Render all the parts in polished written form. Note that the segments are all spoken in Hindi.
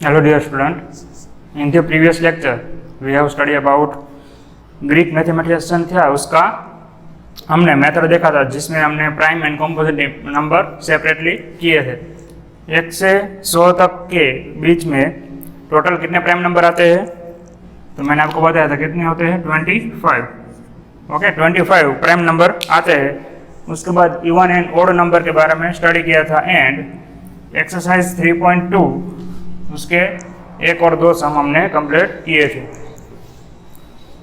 Hello dear student, in the previous lecture we have studied about Greek mathematician था, उसका हमने मेथड देखा था जिसमें हमने prime and composite number separately किए थे। 1 से 100 तक के बीच में टोटल कितने प्राइम नंबर आते हैं, तो मैंने आपको बताया था कितने होते हैं 25। ओके, 25 प्राइम नंबर आते हैं। उसके बाद इवन एंड ओड नंबर के बारे में स्टडी किया था एंड एक्सरसाइज 3.2 उसके 1 और 2 सम हमने कंप्लीट किए थे।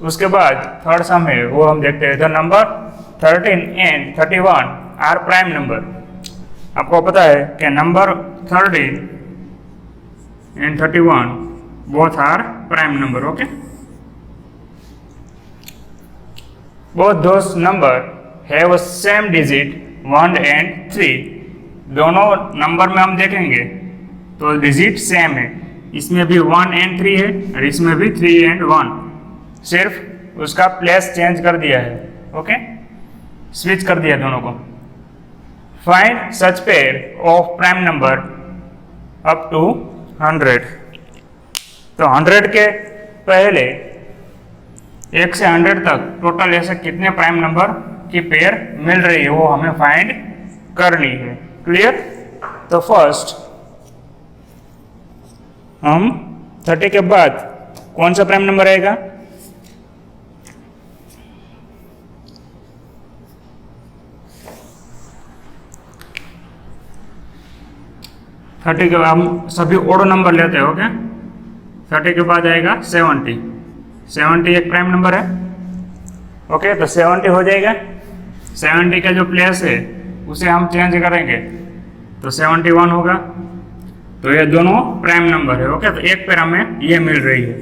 उसके बाद थर्ड सम है वो हम देखते हैं। The number 13 and 31 are prime number. आपको पता है कि number 13 and 31 both are prime number. Okay, both those number have same digit 1 and 3। दोनों नंबर में हम देखेंगे तो डिजिट सेम है, इसमें भी 1 एंड 3 है और इसमें भी 3 एंड 1, सिर्फ उसका प्लेस चेंज कर दिया है। ओके, स्विच कर दिया दोनों को। Find such pair of prime number up to 100। तो 100 के पहले 1 से 100 तक टोटल ऐसे कितने प्राइम नंबर की पेयर मिल रही है वो हमें फाइंड करनी है। क्लियर? तो फर्स्ट हम 30 के बाद कौन सा प्राइम नंबर आएगा? थर्टी के बाद हम सभी ओड नंबर लेते हैं। ओके, 30 के बाद आएगा 70। 70 एक प्राइम नंबर है। ओके, तो 70 हो जाएगा। 70 का जो प्लेस है उसे हम चेंज करेंगे तो 71 होगा। तो ये दोनों प्राइम नंबर है। ओके, तो एक पेयर हमें ये मिल रही है।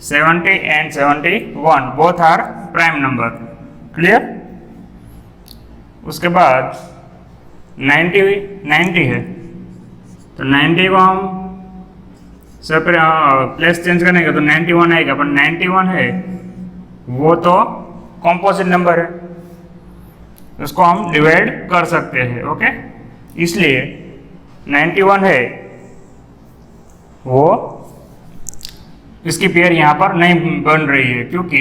70 and 71 both are prime number. Clear? उसके बाद 90 है, तो 90 को हम सब प्लेस चेंज करेंगे तो 91 आएगा। पर 91 है वो तो कॉम्पोजिट नंबर है, उसको हम डिवाइड कर सकते हैं। ओके, इसलिए 91 है वो इसकी पेयर यहाँ पर नहीं बन रही है क्योंकि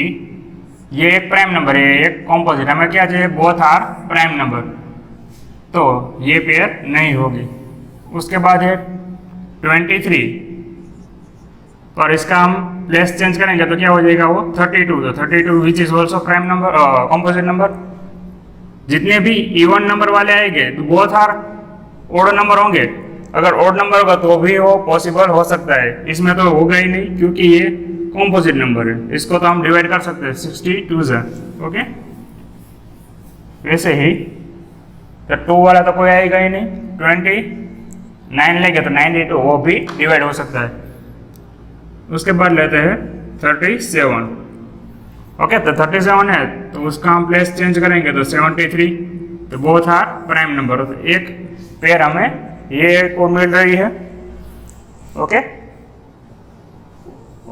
ये एक प्राइम नंबर है, एक कॉम्पोजिट। हमें क्या चाहिए? बोथ आर प्राइम नंबर, तो ये पेयर नहीं होगी। उसके बाद है 23, और इसका हम प्लेस चेंज करेंगे तो क्या हो जाएगा वो 32। तो 32 which is also prime number, composite number. जितने भी इवन नंबर वाले आएंगे तो बोथ आर ओड नंबर होंगे। अगर ओड नंबर होगा तो भी वो पॉसिबल हो सकता है, इसमें तो होगा ही नहीं क्योंकि ये कॉम्पोजिट नंबर है। इसको तो हम डिवाइड कर सकते हैं 62 से। ओके, वैसे ही तो 2 वाला तो कोई आएगा ही नहीं। 29 लेंगे तो 92 वो भी डिवाइड हो सकता है। उसके बाद लेते हैं 37। ओके, तो 37 है तो उसका हम प्लेस चेंज करेंगे तो 73। तो बोथ आर प्राइम नंबर। तो एक पेयर हमें ये को मिल रही है। ओके,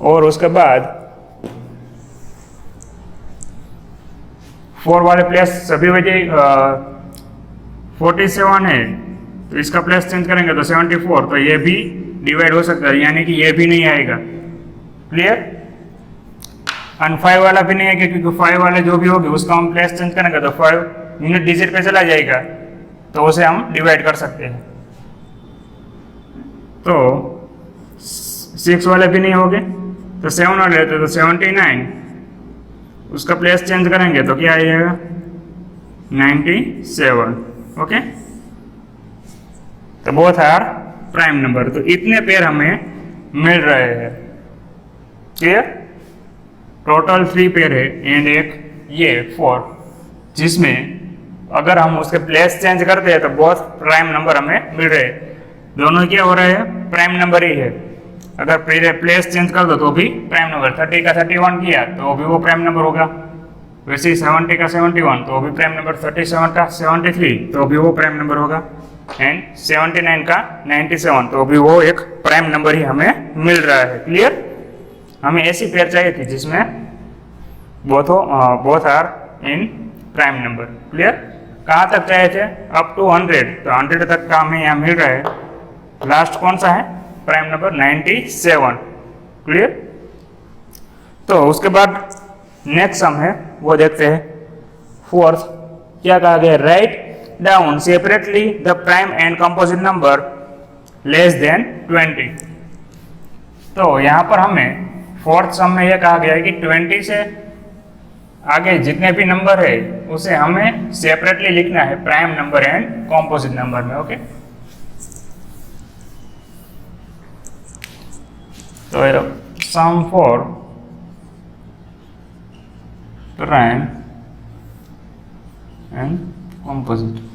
और उसके बाद 4 वाले प्लेस सभी वजह 47 है तो इसका प्लेस चेंज करेंगे तो 74। तो ये भी डिवाइड हो सकता है, यानी कि ये भी नहीं आएगा। क्लियर? एंड 5 वाला भी नहीं आएगा क्योंकि 5 वाले जो भी होगी उसका हम प्लेस चेंज करेंगे तो 5 यूनिट डिजिट पे चला जाएगा, तो उसे हम डिवाइड कर सकते हैं। तो 6 वाले भी नहीं होंगे तो 7 वाले लेते तो 79, उसका प्लेस चेंज करेंगे तो क्या आएगा 97। ओके, तो बोथ आर प्राइम नंबर। तो इतने पेयर हमें मिल रहे हैं। क्लियर? टोटल 3 पेयर है एंड एक ये 4, जिसमें अगर हम उसके प्लेस चेंज करते हैं तो बोथ प्राइम नंबर हमें मिल रहे हैं। दोनों क्या हो रहे हैं? प्राइम नंबर ही है। अगर प्लेस चेंज कर दो तो भी प्राइम नंबर। 30 का 31 किया तो भी वो प्राइम नंबर होगा। वैसे ही 70 का 71 तो भी प्राइम नंबर। 37 का 73 तो भी वो प्राइम नंबर होगा। एंड 79 का 97 तो भी वो एक प्राइम नंबर ही हमें मिल रहा है। क्लियर? हमें ऐसी पेयर चाहिए थी जिसमें both are in prime number. Clear? कहाँ तक चाहिए थे? Up to 100। तो 100 तक का हमें यहाँ मिल रहा है। लास्ट कौन सा है? Prime number 97। क्लियर। तो उसके बाद नेक्स्ट सम है वो देखते हैं। फोर्थ क्या कहा गया, write down separately the prime and composite number less than 20। तो यहाँ पर हमें फोर्थ सम में यह कहा गया है कि 20 से आगे जितने भी नंबर है उसे हमें सेपरेटली लिखना है prime number and composite number में। ओके, तो सम फॉर प्राइम एंड कॉम्पोजिट।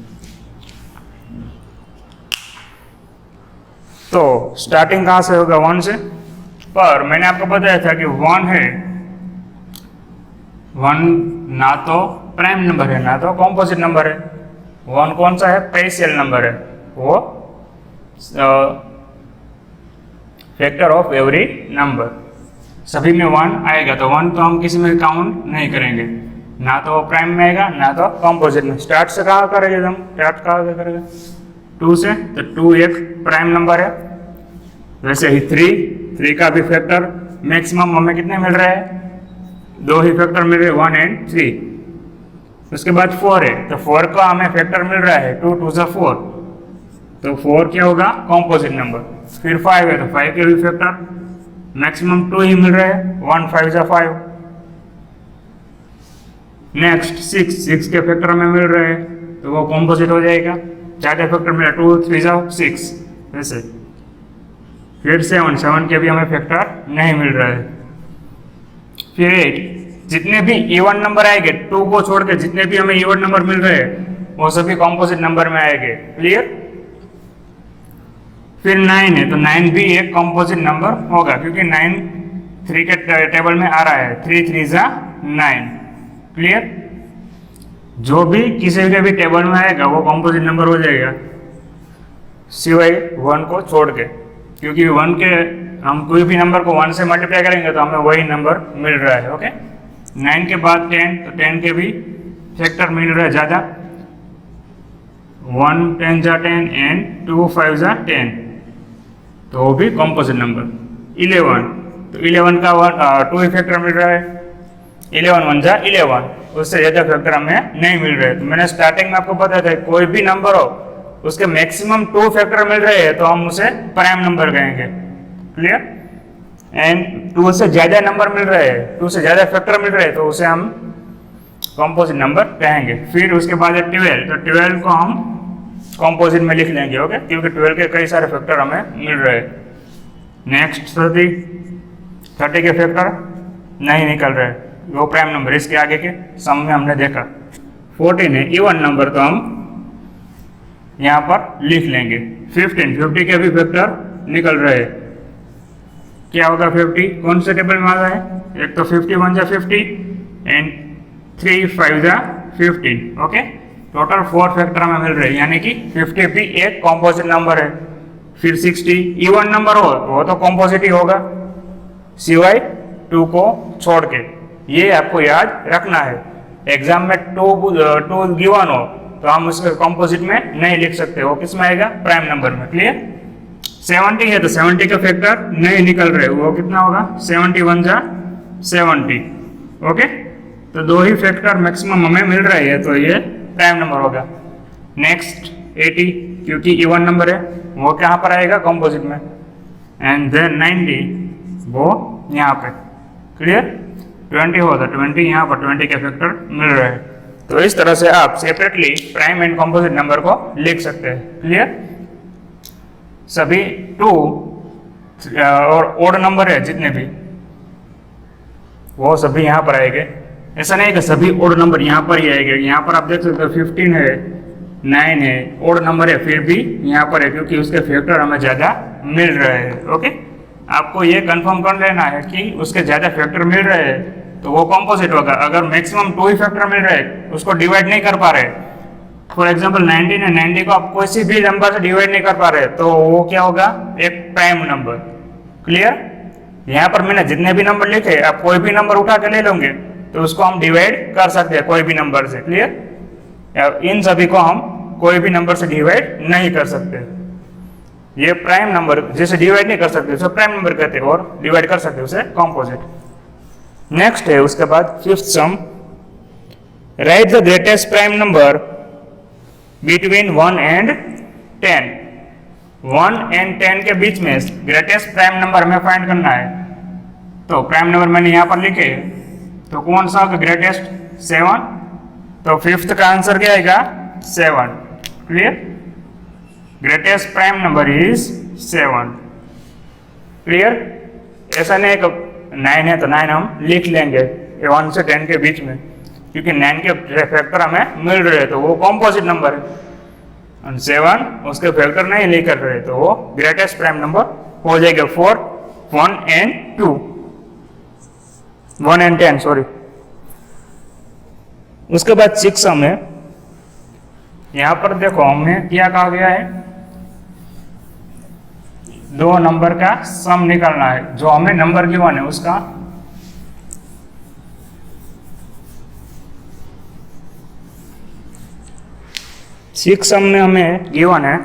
तो स्टार्टिंग कहां से होगा, 1 से। पर मैंने आपको बताया था कि 1 है, 1 ना तो प्राइम नंबर है ना तो कॉम्पोजिट नंबर है। 1 कौन सा है, स्पेशल नंबर है, वो फैक्टर ऑफ एवरी नंबर। सभी में 1 आएगा तो 1 तो हम किसी में काउंट नहीं करेंगे, ना तो प्राइम में आएगा ना तो कॉम्पोजिट में। स्टार्ट से कहाँ करेंगे, हम स्टार्ट कहाँ से करेंगे, 2 से। तो 2 एक प्राइम नंबर है। वैसे ही 3 का भी फैक्टर मैक्सिमम हमें कितने मिल रहे हैं, 2 ही फैक्टर मिल रहे हैं, 1 और 3। उसके बाद 4 है, तो 4 का हमें फैक्टर मिल रहा है 2 2 4, तो 4 क्या होगा, कॉम्पोजिट नंबर। फिर 5 है, तो 5 के भी फैक्टर मैक्सिमम 2 ही मिल रहे हैं, 1 5 5। नेक्स्ट 6 के फैक्टर हमें मिल रहे हैं, तो वो कॉम्पोजिट हो जाएगा। ज़्यादा फैक्टर मिला 2 3 6 वैसे। फिर 7 के भी हमें फैक्टर नहीं मिल रहा है। फिर 8, जितने भी इवन नंबर आएंगे 2 को छोड़ के जितने भी हमें इवन नंबर मिल रहे हैं वो सभी कॉम्पोजिट नंबर में आएंगे। क्लियर। फिर 9 है, तो 9 भी एक कॉम्पोजिट नंबर होगा क्योंकि 9 3 के टेबल में आ रहा है, 3 3 9। क्लियर। जो भी किसी के भी टेबल में आएगा वो कॉम्पोजिट नंबर हो जाएगा, सिवाय 1 को छोड़ के, क्योंकि 1 के हम कोई भी नंबर को 1 से मल्टीप्लाई करेंगे तो हमें वही नंबर मिल रहा है। ओके। 9 के बाद 10, तो 10 के भी फैक्टर मिल रहा है ज़्यादा, 1 10 10 एंड 2 5 10, तो वो भी कॉम्पोजिट नंबर। 11, तो 11 का 2 ही फैक्टर मिल रहा है, 11 1 11, उससे ज़्यादा फैक्टर हमें नहीं मिल रहे। तो मैंने स्टार्टिंग में आपको बताया था कोई भी नंबर हो उसके मैक्सिमम 2 फैक्टर मिल रहे हैं तो हम उसे प्राइम नंबर कहेंगे। क्लियर। एंड 2 से ज़्यादा नंबर मिल रहे हैं, 2 से ज़्यादा फैक्टर मिल रहे हैं तो उसे हम कॉम्पोजिट नंबर कहेंगे। फिर उसके बाद है 12, तो 12 को हम कॉम्पोजिट में लिख लेंगे। ओके, क्योंकि 12 के कई सारे फैक्टर हमें मिल रहे हैं। नेक्स्ट 30 के फैक्टर नहीं निकल रहे, वो प्राइम नंबर, इसके आगे के सम में हमने देखा। 14 है इवन नंबर, तो हम यहाँ पर लिख लेंगे। 50 के भी फैक्टर निकल रहे हैं। क्या होगा 50, कौन से टेबल में आ रहा है, एक तो 50 1 50 एंड 3 5 15। ओके, टोटल 4 फैक्टर हमें मिल रहे हैं, यानी कि 50 भी एक कॉम्पोजिट नंबर है। फिर 60 इवन नंबर हो वो तो कॉम्पोजिट ही होगा, सिवाय 2 को छोड़ के। ये आपको याद रखना है। एग्जाम में 2 गिवन हो तो हम उसके कॉम्पोजिट में नहीं लिख सकते, वो किस में आएगा, प्राइम नंबर में। क्लियर। 70 है, तो 70 के फैक्टर नहीं निकल रहे, वो कितना होगा, 70 1 70। ओके, तो 2 ही फैक्टर मैक्सिमम हमें मिल रहे हैं, तो ये प्राइम नंबर होगा। नेक्स्ट 80, क्योंकि इवन नंबर है वो कहाँ पर आएगा, कॉम्पोजिट में। एंड देन 90, वो यहाँ पे। क्लियर। 20 हो तो 20 यहाँ पर 20 के फैक्टर मिल रहे हैं। तो इस तरह से आप separately prime and composite number को लिख सकते हैं। क्लियर। सभी 2 और ओड नंबर है जितने भी वो सभी यहाँ पर आएंगे। ऐसा नहीं कि सभी ओड नंबर यहाँ पर ही आएंगे। यहाँ पर आप देख सकते हो 15 है, 9 है, ओड नंबर है, फिर भी यहाँ पर है क्योंकि उसके फैक्टर हमें ज़्यादा मिल रहे हैं। ओके, आपको ये कंफर्म कर लेना है कि उसके ज़्यादा फैक्टर मिल रहे हैं तो वो कॉम्पोजिट होगा। अगर मैक्सिमम 2 ही फैक्टर मिल रहे हैं, उसको डिवाइड नहीं कर पा रहे, फॉर एग्जाम्पल 19 है, 90 को आप किसी भी नंबर से डिवाइड नहीं कर पा रहे, तो वो क्या होगा, एक प्राइम नंबर। क्लियर। यहाँ पर मैंने जितने भी नंबर लिखे आप कोई भी नंबर उठा के ले लोगे तो उसको हम डिवाइड कर सकते हैं कोई भी नंबर से। क्लियर। इन सभी को हम कोई भी नंबर से डिवाइड नहीं कर सकते। ये प्राइम नंबर जैसे डिवाइड नहीं कर सकते उसे प्राइम नंबर कहते हैं, और डिवाइड कर सकते उसे कॉम्पोजिट। नेक्स्ट है उसके बाद fifth some, right the greatest prime number between 1 and 10। 1 and 10 के बीच में ग्रेटेस्ट प्राइम नंबर हमें फाइंड करना है। तो प्राइम नंबर मैंने यहाँ पर लिखे, तो कौन सा ग्रेटेस्ट? 7। तो फिफ्थ का आंसर क्या आएगा? 7। Clear? Greatest prime number is 7। Clear? ऐसा नहीं है 9 है तो 9 हम लिख लेंगे 1 से 10 के बीच में, क्योंकि 9 के फैक्टर हमें मिल रहे तो वो कॉम्पोजिट नंबर है, और 7 उसके फैक्टर नहीं लेकर रहे तो वो ग्रेटेस्ट प्राइम नंबर हो जाएगा 4, 1 एंड 2, 1 एंड 10 सॉरी। उसके बाद 6 हमें यहां पर देखो हमें क्या कहा गया है, 2 नंबर का सम निकालना है। जो हमें नंबर गिवन है उसका सिक्स सम में हमें गिवन है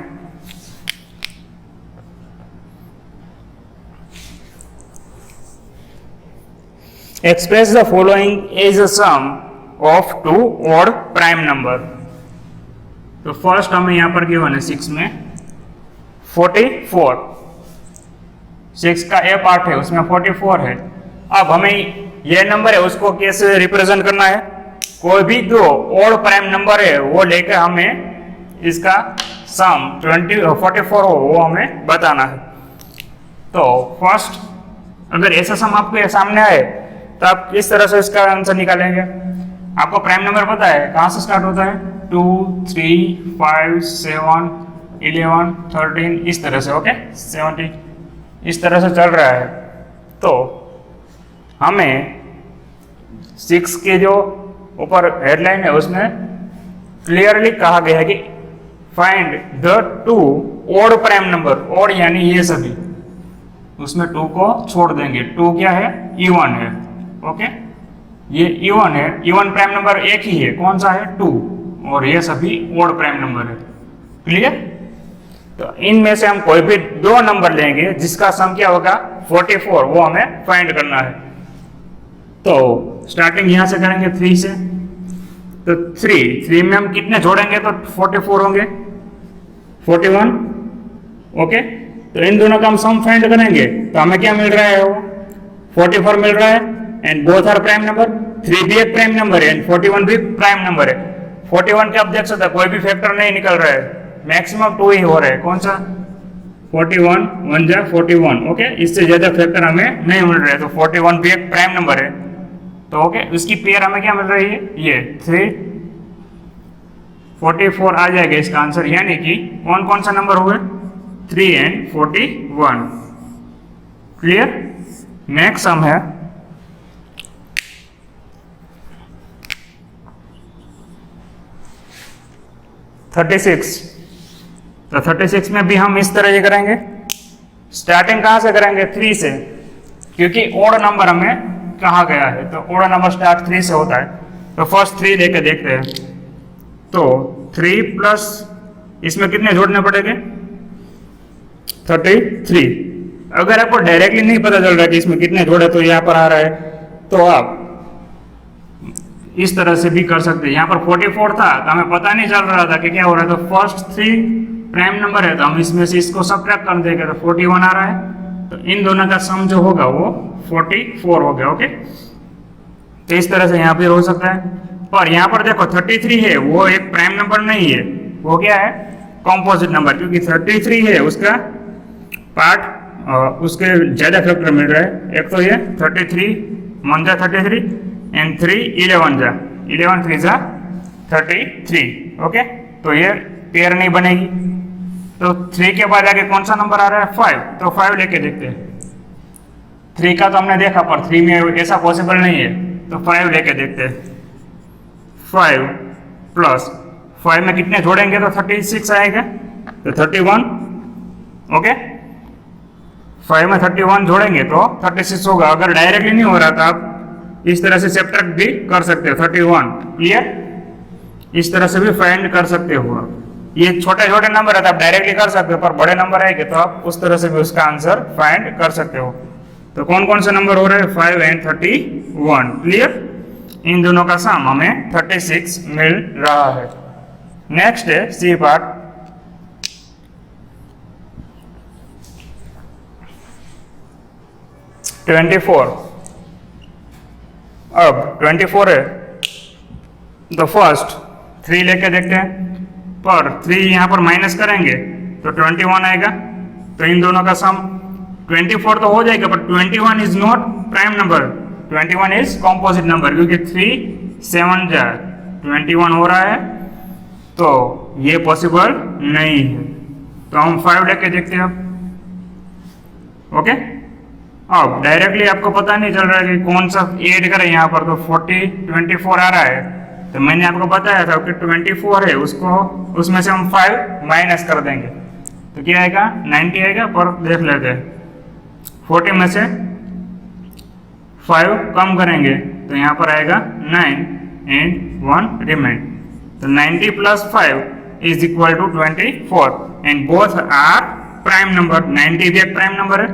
express the following as a sum of 2 odd prime number. तो फर्स्ट हमें यहां पर गिवन है 6 में 44, 6 का ए पार्ट है उसमें 44 है। अब हमें ये नंबर है उसको कैसे रिप्रेजेंट करना है? कोई भी 2 ऑड प्राइम नंबर है वो लेकर हमें इसका सम 44 हो वो हमें बताना है। तो फर्स्ट अगर ऐसा सम आपके सामने आए तो आप किस तरह से इसका आंसर निकालेंगे? आपको प्राइम नंबर पता है कहां से स्टार्ट होता है? 2, 3, 5, 7, 11, 13 इस तरह से, ओके 17 इस तरह से चल रहा है। तो हमें 6 के जो ऊपर हेडलाइन है उसमें क्लियरली कहा गया है कि find the 2 odd prime number, odd यानी ये सभी, उसमें 2 को छोड़ देंगे। 2 क्या है? इवन है, ओके ये इवन है, इवन प्राइम नंबर एक ही है, कौन सा है? 2, और ये सभी ऑड प्राइम नंबर है। क्लियर? तो इनमें से हम कोई भी 2 नंबर लेंगे जिसका सम क्या होगा? 44, वो हमें फाइंड करना है। तो स्टार्टिंग यहां से करेंगे 3 से, तो 3 में हम कितने जोड़ेंगे तो 44 होंगे, 41, ओके। तो इन दोनों का हम सम फाइंड करेंगे तो हमें क्या मिल रहा है? वो 44 मिल रहा है, and both are prime number. 3 भी एक प्राइम नंबर है एंड 41 भी प्राइम नंबर है। 41 के आप देख सकते हैं कोई भी फैक्टर नहीं निकल रहा है, मैक्सिमम 2 ही हो रहा है। कौन सा? 41 1 जा 41, ओके इससे ज्यादा फैक्टर हमें नहीं मिल रहा है, तो 41 भी एक प्राइम नंबर है। तो ओके उसकी पेयर हमें क्या मिल रही है? ये 3, 44 आ जाएगा इसका आंसर, यानी कि कौन कौन सा नंबर हुए? 3 एंड 41। क्लियर? नेक्स्ट सम है 36। तो 36 में भी हम इस तरह से करेंगे। स्टार्टिंग कहां से करेंगे? 3 से, क्योंकि ओड नंबर हमें कहा गया है, तो ओड नंबर स्टार्ट 3 से होता है। तो फर्स्ट 3 लेके देखते हैं। तो 3 प्लस इसमें कितने जोड़ने पड़ेंगे? 33। अगर आपको डायरेक्टली नहीं पता चल रहा कि इसमें कितने जोड़े तो यहाँ पर आ रहा है, तो आप इस तरह से भी कर सकते हैं। यहाँ पर 44 था तो हमें पता नहीं चल रहा था कि क्या हो रहा है, तो फर्स्ट 3 प्राइम नंबर है तो हम इसमें से इसको सब्ट्रैक्ट कर देंगे तो 41 आ रहा है। तो इन दोनों का सम जो होगा वो 44 हो गया, ओके। तो इस तरह से यहाँ पे हो सकता है। पर यहाँ पर देखो 33 है, वो एक प्राइम नंबर नहीं है, वो क्या है? कॉम्पोजिट नंबर, क्योंकि 33 है उसका पार्ट उसके ज्यादा फैक्टर मिल रहा है। एक तो ये 33 1 जा 33 एंड 3 11 जा 11 3 जा 33, ओके। तो ये पेयर नहीं बनेगी। तो 3 के बाद आगे कौन सा नंबर आ रहा है? 5। तो 5 लेके देखते हैं। 3 का तो हमने देखा, पर 3 में ऐसा पॉसिबल नहीं है, तो 5 लेके देखते हैं। 5 प्लस 5 में कितने जोड़ेंगे तो 36 आएगा, तो 31, ओके। 5 में 31 जोड़ेंगे तो 36 होगा। अगर डायरेक्टली नहीं हो रहा तो आप इस तरह से सब्ट्रैक्ट भी कर सकते हो 31। क्लियर? इस तरह से भी फाइंड कर सकते हो। ये छोटे छोटे नंबर है तो आप डायरेक्टली कर सकते हो, पर बड़े नंबर आएंगे तो आप उस तरह से भी उसका आंसर फाइंड कर सकते हो। तो कौन कौन से नंबर हो रहे हैं? 5 एंड 31। क्लियर? इन दोनों का सम हमें 36 मिल रहा है। नेक्स्ट है सी पार्ट। अब 24 है तो फर्स्ट 3 लेके देखते हैं, पर 3 यहाँ पर माइनस करेंगे तो 21 आएगा। तो इन दोनों का सम 24 तो हो जाएगा, पर 21 is not prime number, 21 is composite number, क्योंकि 3 7 जा 21 हो रहा है, तो ये पॉसिबल नहीं है। तो हम 5 लेके देखते हैं। ओके, अब डायरेक्टली आपको पता नहीं चल रहा है कि कौन सा ऐड करें यहाँ पर। तो 24 आ रहा है, तो मैंने आपको बताया था कि 24 है, उसको उसमें से हम 5 माइनस कर देंगे तो क्या आएगा? 90 आएगा। पर देख लेते हैं, 40 में से 5 कम करेंगे तो यहाँ पर आएगा 9 एंड 1 रिमेन। तो 90 plus 5 is equal to 24 and both are prime number. 90 भी एक प्राइम नंबर है,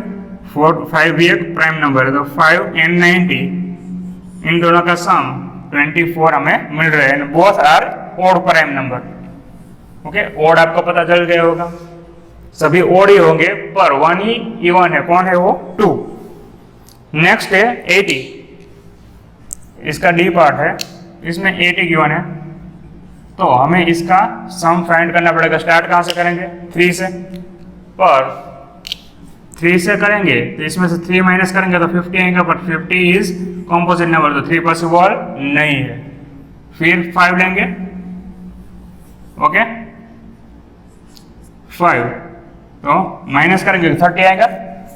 5 भी एक प्राइम नंबर है। तो 5 एंड 90 इन दोनों का सम 24 हमें मिल रहा है। Both are odd prime number. Okay, odd आपको पता चल गया होगा, सभी ओड ही होंगे, पर 1 ही इवन है। कौन है वो? 2। नेक्स्ट है 80। इसका डी पार्ट है, इसमें 80 गिवन है, तो हमें इसका सम फाइंड करना पड़ेगा। स्टार्ट कहाँ से करेंगे? 3 से। पर 3 से करेंगे तो इसमें से 3 माइनस करेंगे तो 50 आएगा, बट 50 इज कॉम्पोजिट नंबर, तो 3 पॉसिबल नहीं है। फिर 5 लेंगे। ओके, 5 तो माइनस करेंगे तो 30 आएगा,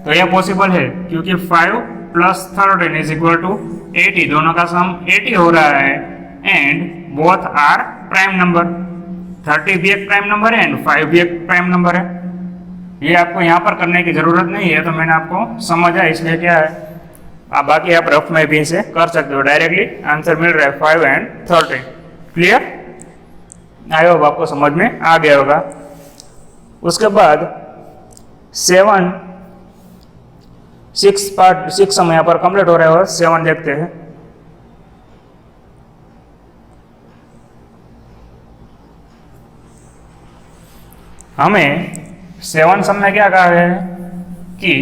तो यह पॉसिबल है क्योंकि 5 प्लस 13 इज इक्वल टू 80। दोनों का सम 80 हो रहा है and both are prime number. 30 भी एक प्राइम नंबर है एंड 5 भी एक प्राइम नंबर है। ये आपको यहाँ पर करने की जरूरत नहीं है, तो मैंने आपको समझा इसलिए क्या है, आप बाकी आप रफ में भी इसे कर सकते हो। डायरेक्टली आंसर मिल रहा है 5 एंड 30। क्लियर? आई होप आपको समझ में आ गया होगा। उसके बाद 7 6 पार्ट 6 हम यहाँ पर कंप्लीट हो रहा है और 7 देखते हैं। हमें 7 सम में क्या कहा है कि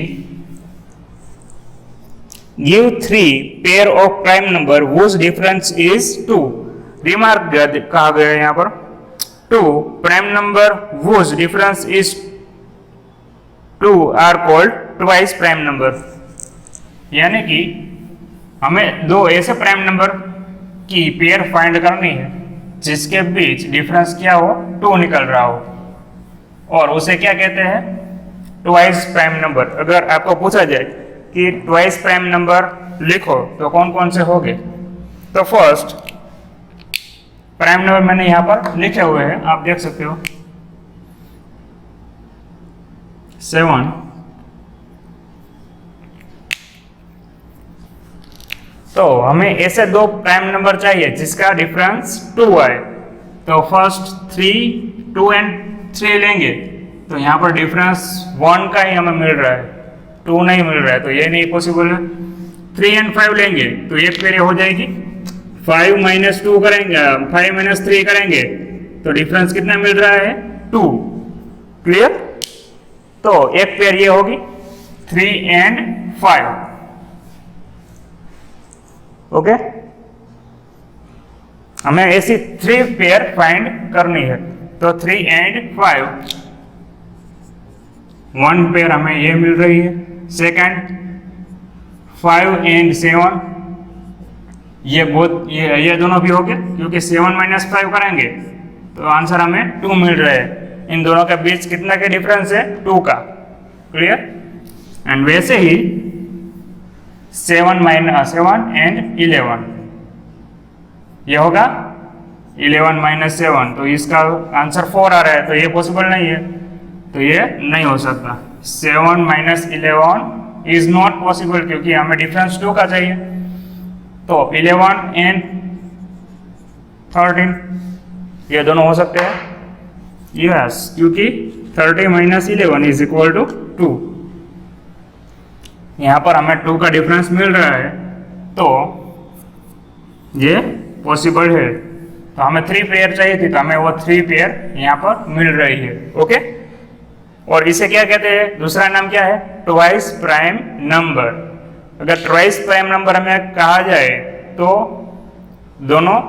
give 3 pair of prime number whose difference is 2। Remark कहा गया है यहाँ पर 2 prime number whose difference is 2 are called twice prime number. यानी कि हमें 2 ऐसे प्राइम नंबर की पेयर फाइंड करनी है जिसके बीच डिफरेंस क्या हो? 2 निकल रहा हो, और उसे क्या कहते हैं? Twice prime number. अगर आपको पूछा जाए कि ट्वाइस प्राइम नंबर लिखो तो कौन कौन से होंगे, तो फर्स्ट प्राइम नंबर मैंने यहां पर लिखे हुए हैं, आप देख सकते हो 7। तो हमें ऐसे 2 प्राइम नंबर चाहिए जिसका डिफरेंस 2 आए। तो फर्स्ट 3, 2 एंड 3 लेंगे तो यहाँ पर डिफरेंस 1 का ही हमें मिल रहा है, 2 नहीं मिल रहा है, तो ये नहीं पॉसिबल है। 3 एंड 5 लेंगे तो एक पेयर हो जाएगी। 5 माइनस 2 करेंगे, 5 माइनस 3 करेंगे तो डिफरेंस कितना मिल रहा है? 2। क्लियर? तो एक पेयर ये होगी 3 एंड 5। ओके, हमें ऐसी 3 पेयर फाइंड करनी है। तो 3 एंड 5, 1 पेयर हमें ये मिल रही है। सेकंड 5 एंड 7, ये दोनों भी हो गए, क्योंकि 7 माइनस 5 करेंगे तो आंसर हमें 2 मिल रहा है। इन दोनों के बीच कितना का डिफरेंस है? 2 का। क्लियर? एंड वैसे ही 7 एंड 11, ये होगा 11 माइनस 7, तो इसका आंसर 4 आ रहा है, तो ये पॉसिबल नहीं है, तो ये नहीं हो सकता। 7 माइनस 11 इज नॉट पॉसिबल क्योंकि हमें डिफरेंस 2 का चाहिए। तो 11 एंड 13 ये दोनों हो सकते हैं। यस, क्योंकि 30 माइनस 11 इज इक्वल टू 2। यहाँ पर हमें 2 का डिफरेंस मिल रहा है, तो ये पॉसिबल है। तो हमें 3 पेयर चाहिए थी, तो हमें वो 3 पेयर यहाँ पर मिल रही है। ओके, और इसे क्या कहते हैं, दूसरा नाम क्या है, ट्वाइस प्राइम नंबर। अगर ट्वाइस प्राइम नंबर हमें कहा जाए तो दोनों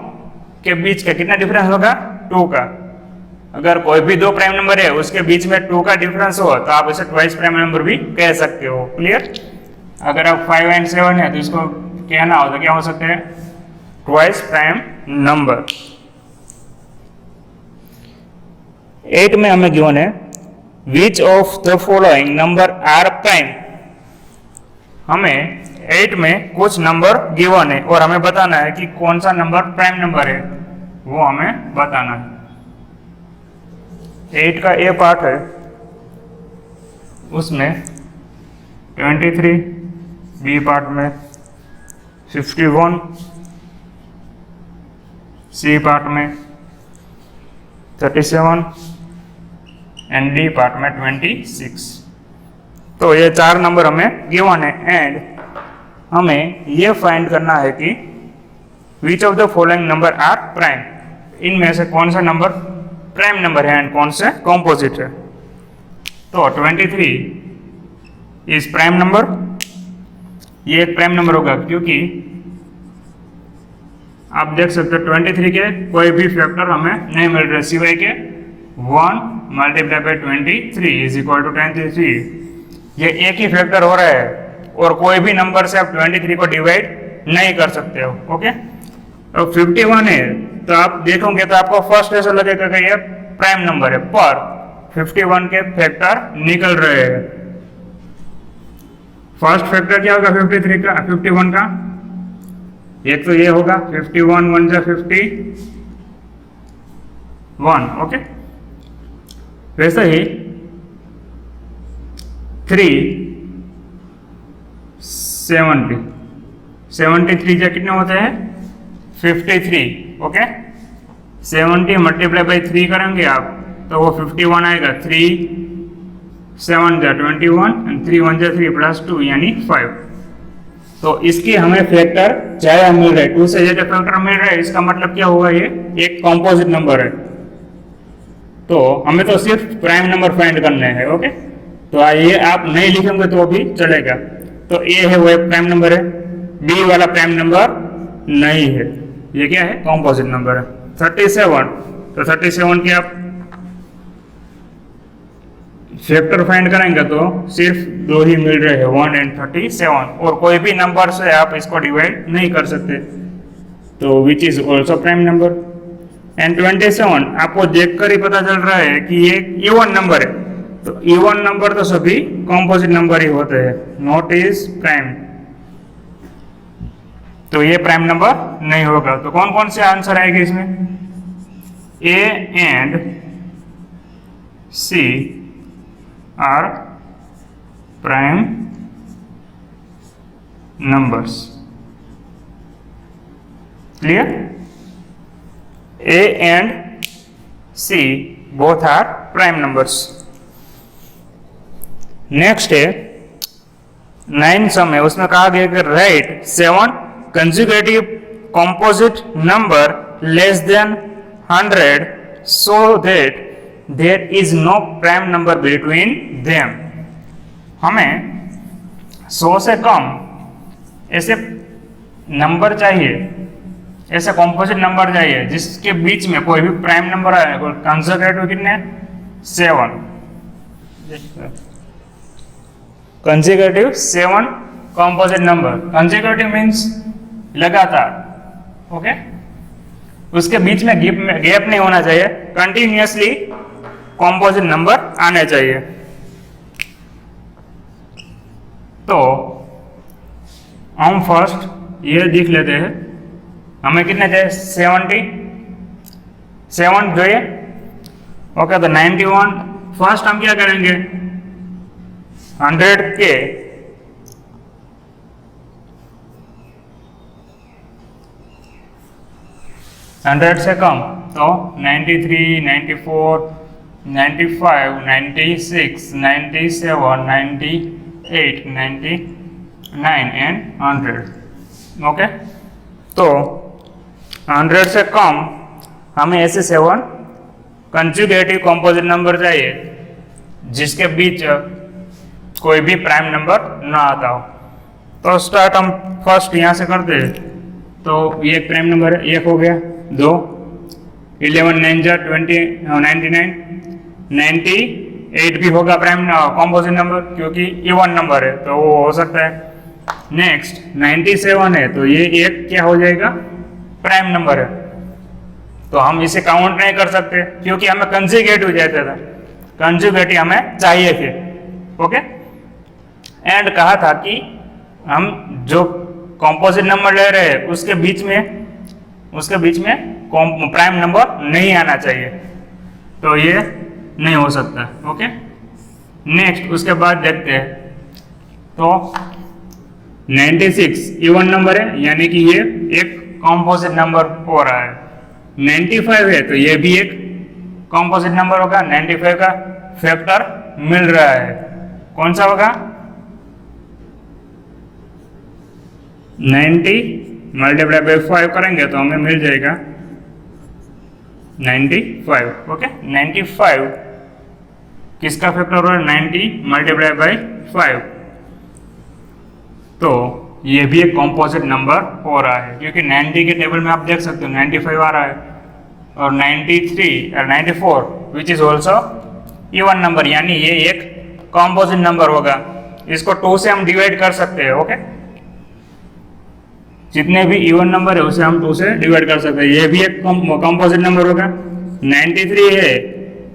के बीच का कितना डिफरेंस होगा, 2 का। अगर कोई भी 2 प्राइम नंबर है उसके बीच में 2 का डिफरेंस हो तो आप इसे ट्वाइस प्राइम नंबर भी कह सकते हो। क्लियर। अगर आप 5 एंड 7 है तो इसको कहना हो तो क्या हो सकते हैं, ट्वाइस प्राइम नंबर। 8 में हमें गिवन है which of the following number are prime. हमें 8 में कुछ नंबर गिवन है और हमें बताना है कि कौन सा नंबर प्राइम नंबर है, वो हमें बताना है। 8 का ए पार्ट है, उसमें 23, बी पार्ट में 51, सी पार्ट में 37 एंड डी पार्ट में 26। तो ये 4 नंबर हमें गिवन है एंड हमें ये फाइंड करना है कि which of the following number are prime. इनमें से कौन सा नंबर प्राइम नंबर है एंड कौन से कॉम्पोजिट है। तो 23 इज प्राइम नंबर, ये एक प्राइम नंबर होगा क्योंकि आप देख सकते हो 23 के कोई भी फैक्टर हमें नहीं मिल रहे सिवाय के 1 multiply by 23 is equal to 23। ये एक ही फैक्टर हो रहा है और कोई भी नंबर से आप 23 को डिवाइड नहीं कर सकते हो। ओके, अब 51 है तो आप देखोगे तो आपको फर्स्ट ऐसा लगेगा कि ये प्राइम नंबर है, पर 51 के फैक्टर निकल रहे हैं। फर्स्ट फैक्टर क्या होगा 53 का, 51 का, एक तो ये होगा 51 1 जा 51। ओके, वैसे ही 3 70, 73 जा कितने होते हैं 53। ओके, 70 मल्टीप्लाई बाई 3 करेंगे आप तो वो 51 आएगा। 3 7 जा 21 एंड 3 1 जा 3 प्लस 2 यानी 5। तो इसकी हमें फैक्टर ज्यादा मिल रहा है, 2 से ज्यादा फैक्टर मिल रहा है, इसका मतलब क्या होगा, ये एक कॉम्पोजिट नंबर है। तो हमें तो सिर्फ प्राइम नंबर फाइंड करने हैं। ओके, तो ये आप नहीं लिखेंगे तो भी चलेगा। तो ए है वो एक प्राइम नंबर है, बी वाला प्राइम नंबर नहीं है, ये क्या है, कॉम्पोजिट नंबर है। 37, तो 37 के आप फैक्टर फाइंड करेंगे तो सिर्फ 2 ही मिल रहे हैं, 1 एंड 37, और कोई भी नंबर से आप इसको डिवाइड नहीं कर सकते, तो which is also prime number. And 27 आपको देखकर ही पता चल रहा है कि ये इवन नंबर है, तो इवन नंबर तो सभी कॉम्पोजिट नंबर ही होते हैं, नॉट इज प्राइम। तो ये प्राइम नंबर नहीं होगा। तो कौन कौन से आंसर आएंगे इसमें, a and c are prime numbers. Clear? A and C both are prime numbers. Next है 9 सम है, उसमें कहा गया कि right 7 consecutive composite number less than 100 so that there is no prime number between them. हमें 100 से कम ऐसे नंबर चाहिए, ऐसे कॉम्पोजिट नंबर चाहिए जिसके बीच में कोई भी प्राइम नंबर आए। कंसेक्यूटिव कितने, 7 consecutive 7 composite number. Consecutive means लगातार, ओके, उसके बीच में गैप नहीं होना चाहिए, कंटिन्यूअसली कॉम्पोजिट नंबर आने चाहिए। तो हम फर्स्ट ये देख लेते हैं, हमें कितने चाहिए, 77 चाहिए। ओके, तो 91 फर्स्ट हम क्या करेंगे, 100 के 100 से कम, तो 93, 94, 95, 96, 97, 98, 99 एंड 100। ओके, तो 100 से कम हमें ऐसे 7 कंजुगेटिव कंपोजिट नंबर चाहिए जिसके बीच कोई भी प्राइम नंबर ना आता हो। तो स्टार्ट हम फर्स्ट यहाँ से करते हैं। तो ये एक प्राइम नंबर है, एक हो गया, 2, 11 9 जा 20, 99, 98 भी होगा प्राइम कंपोजिट नंबर क्योंकि इवन नंबर है तो वो हो सकता है। नेक्स्ट 97 है तो ये एक क्या हो जाएगा, प्राइम नंबर है, तो हम इसे काउंट नहीं कर सकते क्योंकि हमें कंजुगेटिव चाहता था, कंजुगेटिव हमें चाहिए थे। ओके, एंड कहा था कि हम जो कंपोजिट नंबर ले रहे हैं उसके बीच में प्राइम नंबर नहीं आना चाहिए, तो ये नहीं हो सकता। ओके, नेक्स्ट उसके बाद देखते हैं। तो 96 इवन नंबर है यानी कि ये एक कंपोजिट नंबर हो रहा है। 95 है तो ये भी एक कंपोजिट नंबर होगा, 95 का फैक्टर मिल रहा है, कौन सा होगा, 90 मल्टीप्लाई बाय 5 करेंगे तो हमें मिल जाएगा 95। ओके, 95 किसका फैक्टर हो रहा है, 90 मल्टीप्लाई बाय 5, तो ये भी एक कंपोजिट नंबर हो रहा है क्योंकि 90 के टेबल में आप देख सकते हो 95 आ रहा है, और 93 और 94 which is also even number, यानी ये एक कंपोजिट नंबर होगा। इसको 2 से हम डिवाइड कर सकते हैं। ओके, जितने भी इवन नंबर है उसे हम 2 से डिवाइड कर सकते हैं, ये भी एक कंपोजिट नंबर होगा। 93 है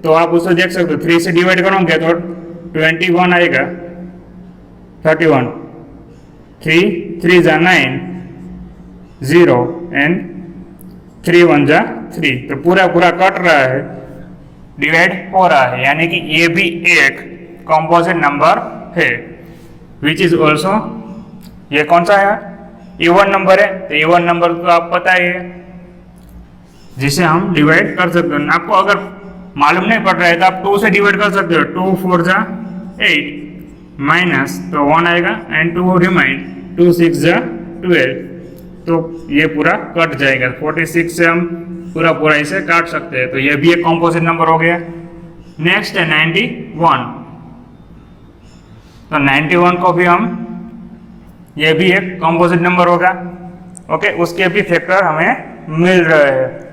तो आप उसे देख सकते हो 3 से डिवाइड करोगे तो 21 आएगा, 31, 3 जा 9, 0 एंड 3 1 जा 3, तो पूरा कट रहा है, डिवाइड हो रहा है, यानी कि ये भी एक कंपोजिट नंबर है विच इज ऑल्सो, ये कौन सा है, इवन नंबर है, तो इवन नंबर तो आप पता ही है जिसे हम डिवाइड कर सकते हैं। आपको अगर मालूम नहीं पड़ रहा है तो आप 2 से डिवाइड कर सकते हो, 2 4 जा 8 माइनस तो 1 आएगा एंड 2 रिमाइंड, 2 6 जा 12, तो ये पूरा कट जाएगा। 46 से हम पूरा इसे काट सकते हैं, तो ये भी एक कंपोजिट नंबर हो गया। नेक्स्ट है 91, तो 91 को भी हम, ये भी एक कंपोजिट नंबर होगा। ओके, उसके भी फैक्टर हमें मिल रहे हैं।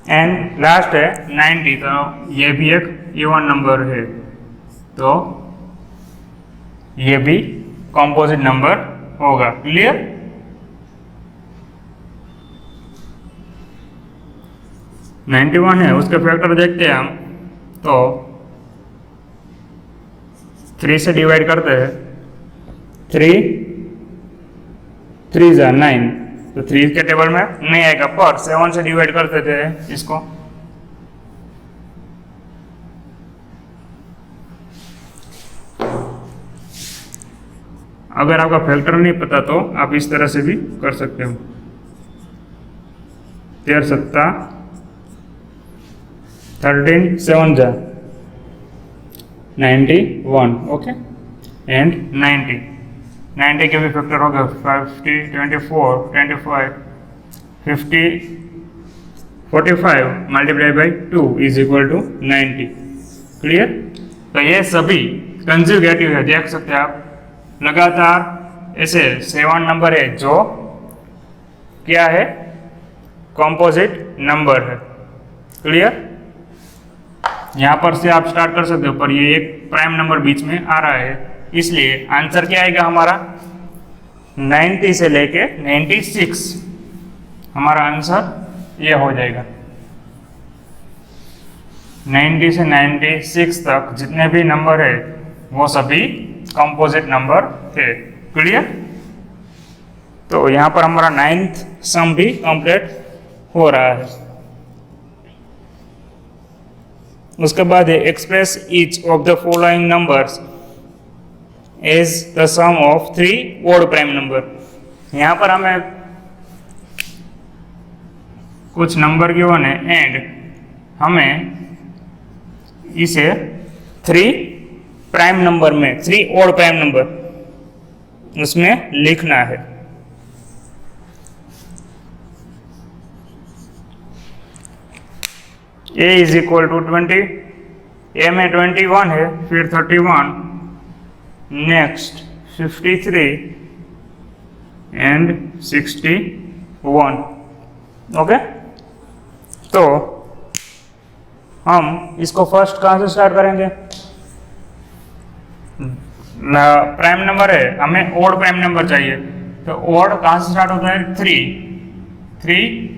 एंड लास्ट है 90, तो ये भी एक इवन नंबर है, तो ये भी कंपोजिट नंबर होगा। क्लियर? नाइन्टी 91 है, उसके फैक्टर देखते हैं हम, तो 3 से डिवाइड करते हैं, 3 जा 9, तो 3 के टेबल में नहीं आएगा, पर 7 से डिवाइड करते थे इसको, अगर आपका फैक्टर नहीं पता तो आप इस तरह से भी कर सकते हो। 13 7 13 7 जा 91। ओके, एंड 90 के भी फैक्टर होगा, 50 24 25 50 45 multiply by 2 is equal to 90। Clear? तो ये सभी कंजुगेटिव है, देख सकते हैं आप, लगातार ऐसे 7 नंबर है जो क्या है, कंपोजिट नंबर है। क्लियर? यहाँ पर से आप स्टार्ट कर सकते हो, पर ये एक प्राइम नंबर बीच में आ रहा है, इसलिए आंसर क्या आएगा हमारा 90 से लेके 96, हमारा आंसर ये हो जाएगा। 90 से 96 तक जितने भी नंबर है वो सभी कंपोजिट नंबर थे। क्लियर? तो यहाँ पर हमारा 9th सम भी कंप्लीट हो रहा है। उसके बाद है express each of the following numbers as the sum of 3 odd prime number. यहाँ पर हमें कुछ नंबर गिवन है एंड हमें इसे 3 प्राइम नंबर में 3 ऑड प्राइम नंबर उसमें लिखना है। a is equal to 20, a में 21 है, फिर 31, नेक्स्ट 53 एंड 61। ओके, तो हम इसको फर्स्ट कहाँ से स्टार्ट करेंगे? प्राइम नंबर है, हमें ओड प्राइम नंबर चाहिए, तो ओड कहाँ से स्टार्ट होता है? 3,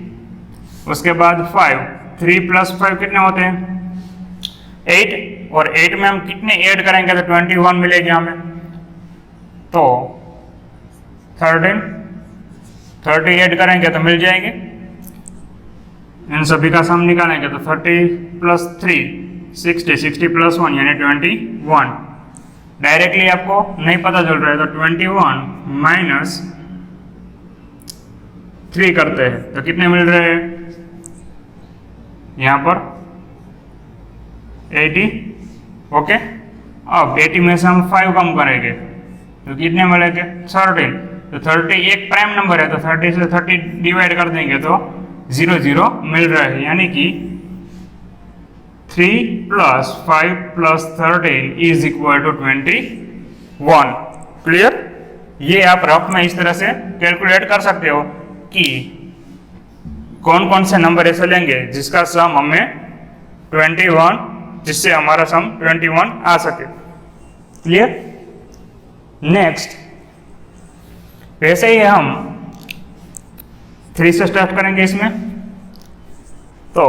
उसके बाद 5, 3 + 5 कितने होते हैं? 8, और 8 में हम कितने ऐड करेंगे तो 21 मिलेगी हमें, तो 30 ऐड करेंगे तो मिल जाएंगे। इन सभी का सम निकालेंगे तो 30 + 3 60 + 1 यानी 21। डायरेक्टली आपको नहीं पता चल रहा है तो 21 - 3 करते हैं तो कितने मिल रहे हैं यहाँ पर? 80। ओके, अब 80 में से हम 5 कम करेंगे तो कितने मिलेंगे? 30। तो 30 एक प्राइम नंबर है तो 30 से 30 डिवाइड कर देंगे तो 0 0 मिल रहा है, यानी कि 3 + 5 + 13 इज इक्वल टू 21। क्लियर? ये आप रफ में इस तरह से कैलकुलेट कर सकते हो कि कौन कौन से नंबर ऐसे लेंगे जिसका सम हमें 21, जिससे हमारा सम 21 आ सके। क्लियर? नेक्स्ट, वैसे ही हम 3 से स्टार्ट करेंगे इसमें, तो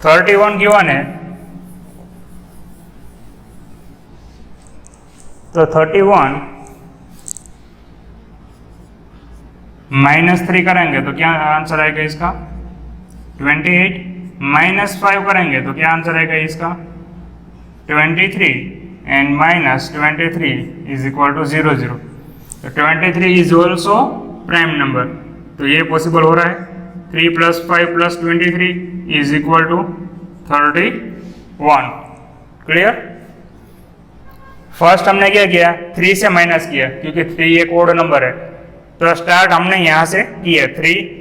31 गिवन है, तो 31 -3 करेंगे तो क्या आंसर आएगा इसका? 28। -5 करेंगे तो क्या आंसर आएगा इसका? 23 एंड -23 इज इक्वल टू 0 0। तो 23 इज ऑल्सो प्राइम नंबर, तो ये पॉसिबल हो रहा है। 3 + 5 + 23 is equal to 31। Clear? First हमने क्या किया? 3 से माइनस किया, क्योंकि 3 एक ओड नंबर है, तो स्टार्ट हमने यहाँ से किया 3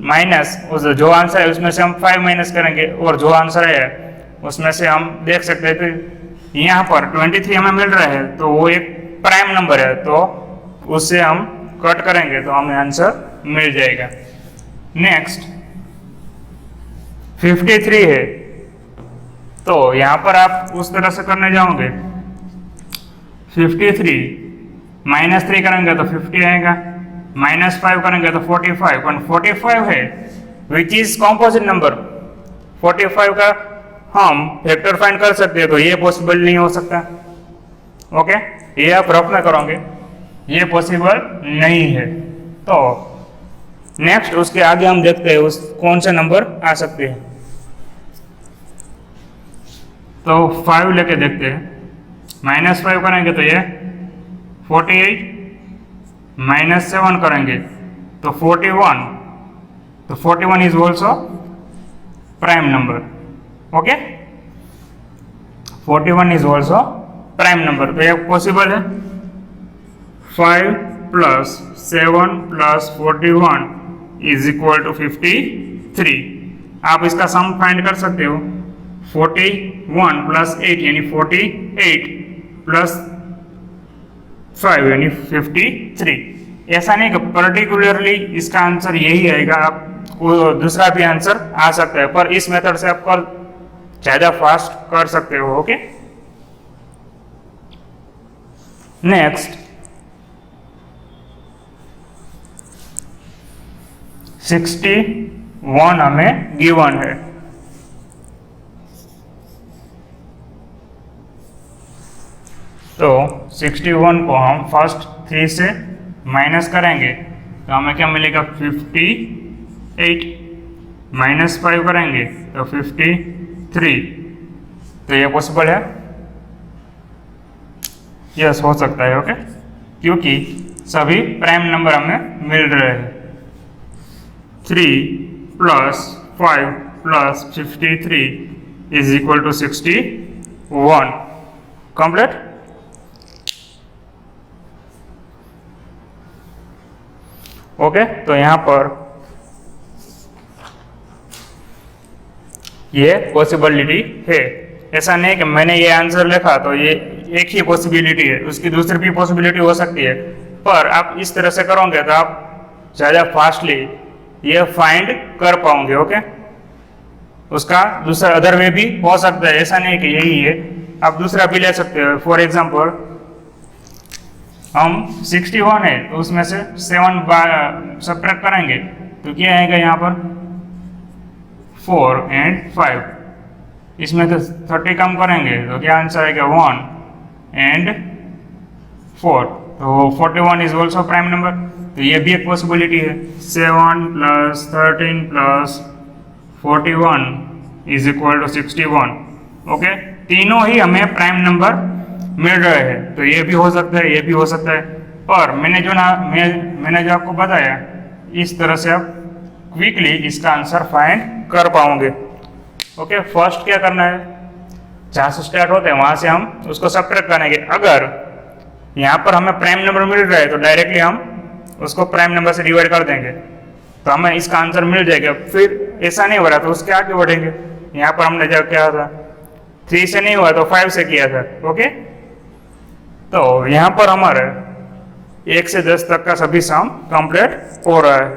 माइनस उस जो आंसर है उसमें से हम 5 माइनस करेंगे, और जो आंसर है उसमें से हम देख सकते हैं कि यहाँ पर 23 हमें मिल रहा है, तो वो एक प्राइम नंबर है, तो उससे हम कट करेंगे तो हमें आंसर मिल जाएगा। नेक्स्ट 53 है, तो यहाँ पर आप उस तरह से करने जाओगे, 53 -3 करेंगे तो 50 आएगा, -5 करेंगे तो 45, और 45 है विच इज कॉम्पोजिट नंबर। 45 का हम फैक्टर फाइंड कर सकते हैं, तो ये पॉसिबल नहीं हो सकता। ओके, ये आप रफ में करोगे, ये पॉसिबल नहीं है। तो नेक्स्ट उसके आगे हम देखते हैं उस कौन से नंबर आ सकते हैं, तो 5 लेके देखते हैं। -5 करेंगे तो ये 48, -7 करेंगे तो 41, तो 41 is also prime number. Okay, 41 is also prime number, तो ये पॉसिबल है। 5 + 7 + 41 इज इक्वल टू 53। आप इसका सम फाइंड कर सकते हो। 41 + 8 यानी 48 + 5 यानी 53। ऐसा नहीं कि पर्टिकुलरली इसका आंसर यही आएगा, आपको दूसरा भी आंसर आ सकता है, पर इस मेथड से आप ज़्यादा फास्ट कर सकते हो। ओके, नेक्स्ट 61 हमें गिवन है, तो 61 को हम फर्स्ट 3 से माइनस करेंगे तो हमें क्या मिलेगा? 58, -5 करेंगे तो 53। तो ये पॉसिबल है? यस, हो सकता है। ओके, क्योंकि सभी प्राइम नंबर हमें मिल रहे हैं। 3 + 5 + 53 = 61। कंप्लीट। ओके, तो यहाँ पर ये पॉसिबिलिटी है। ऐसा नहीं कि मैंने ये आंसर लिखा तो ये एक ही पॉसिबिलिटी है, उसकी दूसरी भी पॉसिबिलिटी हो सकती है। पर आप इस तरह से करोगे तो आप ज़्यादा फास्टली ये फाइंड कर पाओगे। ओके, उसका दूसरा अदर वे भी हो सकता है, ऐसा नहीं कि यही है, आप दूसरा भी ले सकते हो। फॉर एग्जांपल हम 61 है तो उसमें से 7 सब्ट्रैक्ट करेंगे तो क्या आएगा यहाँ पर 4 और 5। इसमें तो 30 कम करेंगे तो क्या आंसर आएगा 1 और 4। तो 41 इज ऑल्सो प्राइम नंबर, तो ये भी एक पॉसिबिलिटी है। 7 + 13 + 41 = 61। ओके, तीनों ही हमें प्राइम नंबर मिल रहे हैं, तो ये भी हो सकता है, ये भी हो सकता है। और मैंने जो आपको बताया, इस तरह से आप क्विकली इसका आंसर फाइंड कर पाओगे। ओके, फर्स्ट क्या करना है, जहाँ से स्टार्ट होते हैं वहाँ से हम उसको सब्ट्रैक्ट करेंगे। अगर यहाँ पर हमें प्राइम नंबर मिल रहा है तो डायरेक्टली हम उसको प्राइम नंबर से डिवाइड कर देंगे तो हमें इसका आंसर मिल जाएगा। फिर ऐसा नहीं हो रहा तो उसके आगे बढ़ेंगे। यहाँ पर हमने जब क्या था 3 से नहीं हुआ तो 5 से किया था। ओके, तो यहाँ पर हमारे 1 से 10 तक का सभी सम कंप्लीट हो रहा है।